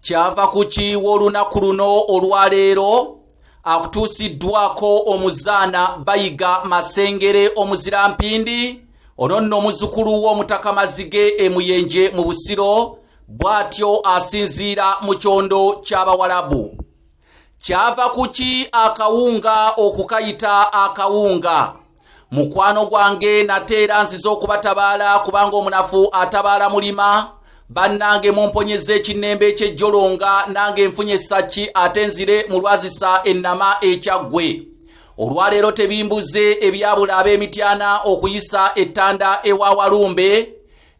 Kyava ku kiwo olunaku luno olwaleero akutuusiddwako omuzaana Bayiga Masengere omuzira mpindi ono nno omuzukulu w'omutaka Mazige emuyenje mu Busiro bw'atyo asinziira mu kyondo ky'Abawarabu. Kyava kuki akawunga okukayita akawunga? Mukwano gwange nateera nziza okubatabaala kubanga omunafu atabaala mulima. Bannange mumponyeze ekinnembe eky'ejjolonga nange nfunye essaki ate nzire mu lwazisa ennama ekyaggwe. Olwaleero tebimbuze ebyabula ab'emityana okuyisa ettanda ewa Walumbe,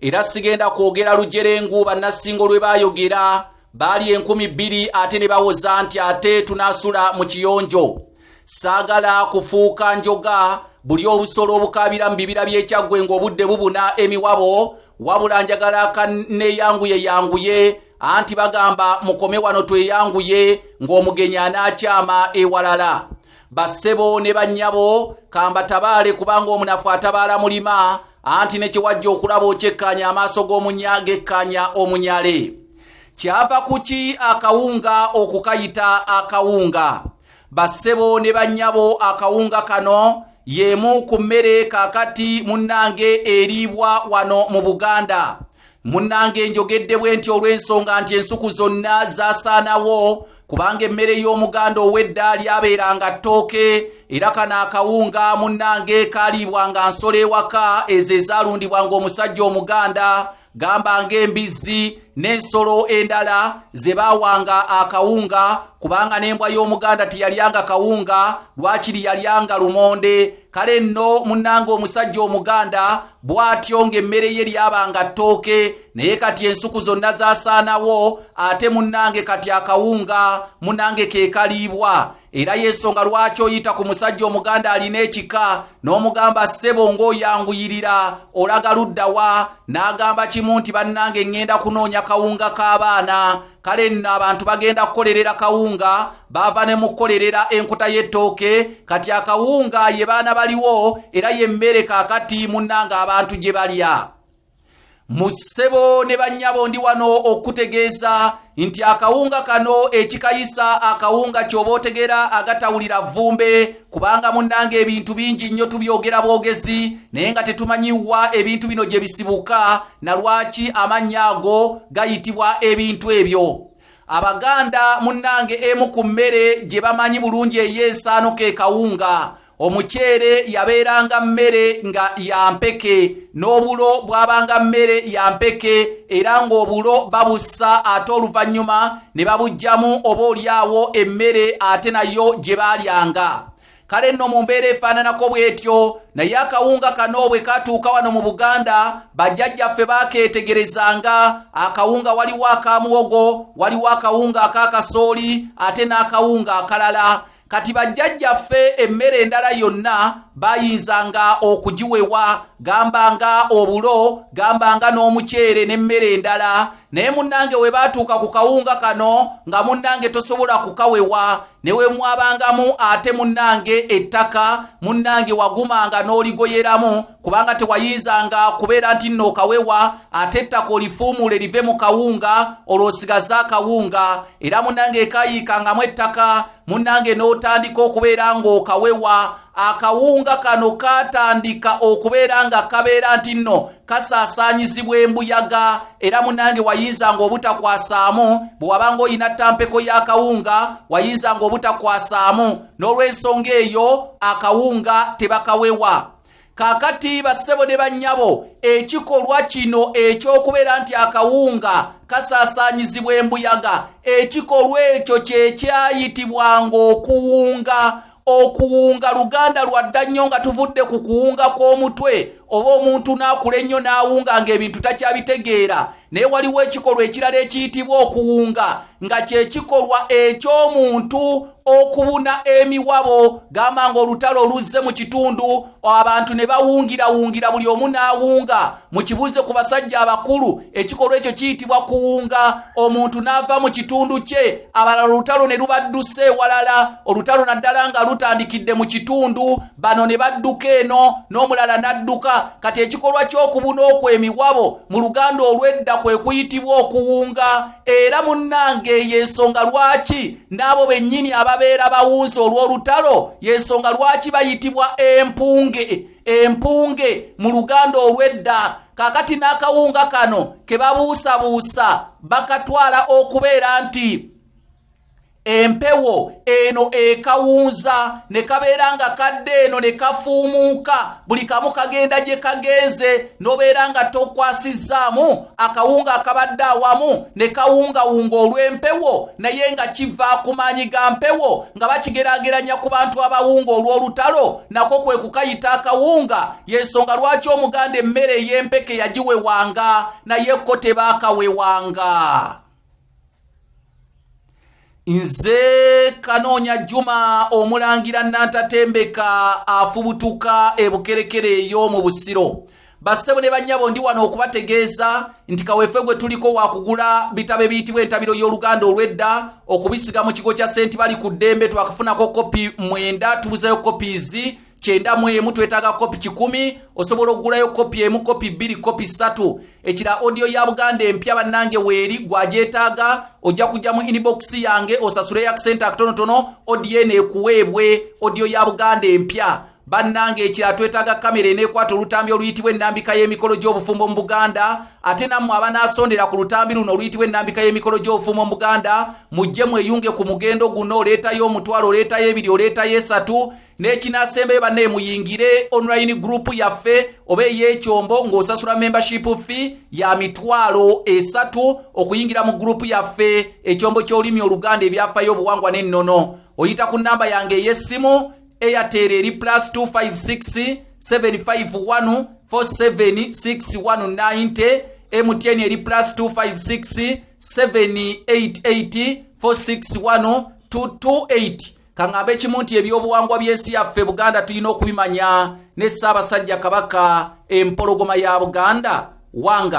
era sigenda kwogera lujerengu bannasingo lwe baayogera baali 2,000 ate ne bawoza nti ate tunaasula mu kiyonjo. Saagala kufuuka njoga buli obusolo obukabira mu bibira by'ekyaggwe ng'obudde bubuna emiwabo, wabula njagala kaneyanguye anti bagamba mukome wano tweyanguye ng'omugenyi anaakyama ewalala. Bassebo ne bannyabo kambatabaale kubanga omunafu atabaala mulima anti ne kiwajja okulaba okyekkanya amaaso g'omunya gekkanya omunyale. Kyava kuki akawunga okukayita akawunga? Bassebo ne bannyabo akawunga kano yemu ku mmere kakati munnange eriibwa wano mu Buganda. Munnange njogedde bwe nti olw'ensonga nti ensuku zonna zaasaanawo kubanga emmere y'Omuganda ow'edda lyabeeranga ttooke, era kana akawunga munnange kaaliibwanga nsolo ewaka ezo ezaalundibwanga omusajja Omuganda, gamba ng'embizzi n'ensolo endala ze baawanga akawunga kubanga n'embwa y'Omuganda teyalyanga kawunga lwakiri yalyanga lumonde. Kale nno munnange omusajja Omuganda bw'atyo ng'emmere ye lyabanga ttooke, naye kati ensuku zonna zaasaanawo ate munnange kati akawunga munnange ke kaliibwa. Era y'ensonga lwaki oyita ku musajja Omuganda alina ekika n'omugamba ssebo ng'oyanguyirira olaga luddawa, n'agamba kimu nti bannange ngenda kunoonya kawunga k'abaana. Kale nno abantu bagenda kukolerera kawunga baava ne mukolerera enkuta y'ettooke, kati akawunga ye baana baliwo era ye mmere kaakati munnange abantu gye balya. Mussebo ne bannyabo ndi wano okutegeeza nti akawunga kano ekikayisa akawunga ky'oba otegera agatawulira vvumbe kubanga munnange ebintu bingi nnyo tubyogera bwogezi naye nga tetumanyiwa ebintu bino gye bisibuka na lwaki amannya ago gayitibwa ebintu ebyo. Abaganda munnange emu ku mmere gye bamanyi bulungi ey'ensaano ke kawunga. Omuceere yabeeranga mmere nga ya mpeke, n'obulo bwabanga mmere ya mpeke, era ng'obulo babussa ate oluvannyuma ne babugjamu oba olyawo emmere ate nayo gye baalyanga. Kale nno mu mbeera efaananako bw'etyo, naye akawunga kano bwe katuuka wano mu Buganda bajjajjaffe baakeetegerezanga. Akawunga waliwo aka muwogo, waliwo akawunga aka kasooli ate n'akawunga akalala. Kati bajjajjaffe emmere endala yonna bayinzanga okugiwewa, gambanga obulo, gambanga n'omuceere n'emmere endala, naye munnange we baatuuka ku kawunga kano nga munnange tosobola kukawewa, ne we mwabangamu ate munnange ettaka munnange wagumanga n'oligoyeramu kubanga tewayinzanga kubeera nti nno okawewa ate ettaka olifuumuule live mu kawunga olwosigaza akawunga, era munnange ekayiikangamu ettaka munnange n'otandika okubeera ng'okawewa. Akawunga kano katandika okubeera nga kabeera nti nno kasaasaanyizibwa embuyaga, era munnange wayinzanga obutakwasaamu bwe wabanga oyina ttampeko y'akawunga wayinzanga obutakwasaamu, n'olw'ensonga eyo akawunga tebakawewa. Kaakati bassebo ne bannyabo ekikolwa kino eky'okubeera nti akawunga kasaasaanyizibwa embuyaga, ekikolwa ekyo kye kyayitibwanga okuwunga. Okuwunga Luganda lwadda nnyo nga tuvudde ku kuwunga kw'omutwe oba omuntu n'akula ennyo n'awunga ng'ebintu takyabitegeera, naye waliwo ekikolwa ekirala ekiyitibwa okuwunga nga kye kikolwa eky'omuntu okubuna emiwabo, gamba ng'olutalo oluzze mu kitundu abantu ne bawungirawungira buli omu n'awunga. Mukibuze ku basajja abakulu ekikolwa ekyo kiyitibwa kuwunga. Omuntu n'ava mu kitundu kye, abalala olutalo ne lubadduse ewalala, olutalo naddala nga lutandikidde mu kitundu, bano ne badduka eno n'omulala n'adduka kawunga kati ekikolwa ky'okubuna okw'emiwabo mu Luganda olw'edda kwe kuyitibwa okuwunga era munnange yensonga lwaki n'abo bennyini ababeera bawunza olw'olutalo yensonga lwaki bayitibwa empunge mu Luganda olw'edda kakati n'akawunga kano ke babuusabuusa bakatwala okubeera nti empewo eno ekawunza ne kabeera nga kadde eno ne kafuumuuka buli kamu kagenda gye kagenze n'obeera nga tokwasizaamu akawunga akabadde awamu ne kawungawunga olw'empewo naye nga kiva ku maanyi ga mpewo nga bakigeraageranya ku bantu abawunga olw'olutalo nako kwe kukayita akawunga yensonga lwaki Omuganda emmere ey'empeke yagiwewanga naye ko tebaakawewanga. Nze Kanoonya Juma omulangira Nantatembeka afubutuka ebukerekere eyo mu Busiro. Bassebo ne bannyabo ndi wano okubategeeza nti kaweefwe gwe tuliko wakugula bitabe biyitibwa entabiro y'Oluganda olw'edda okubisiga mu kigo kya St. Bali ku Ddembe twakafunako kopi 9 tubuzayo copies 91 twetaaga kopi 10 osobola okugulayo kopi 1 kopi 2 kopi 3 ekira audio ya Buganda empya bannange weeri gwajeetaaga ojja kujja mu inbox yange osasule ya accent akatonotono audio ene ekuweebwe audio ya Buganda empya bannange ekira twetaaga kamera eneekwata olutambi oluyitibwa ennambika y'emikolo gy'obufumbo mu Buganda ate nammwe abanaasondera ku lutambi luno oluyitibwa ennambika y'emikolo gy'obufumbo mu Buganda mujje mweyunge ku mugendo guno oleetayo omutwalo oleetayo ebiri oleetayo 3 n'ekinaasembayo banne muyingire online group yaffe oba ey'ekyombo ng'osasula membership fee ya mitwalo 3 okuyingira mu group yaffe ekyombo ky'olulimi Oluganda ebyafaayo obuwangwa n'ennono oyita ku nnamba yange ey'essimu Airtel eri +256 751 476 MTN eri +256 788 461 228 kangambe ekimu nti ebyobuwangwa by'ensi yaffe Buganda tulina okubimanya ne Ssaabasajja Kabaka empologoma ya Buganda wanga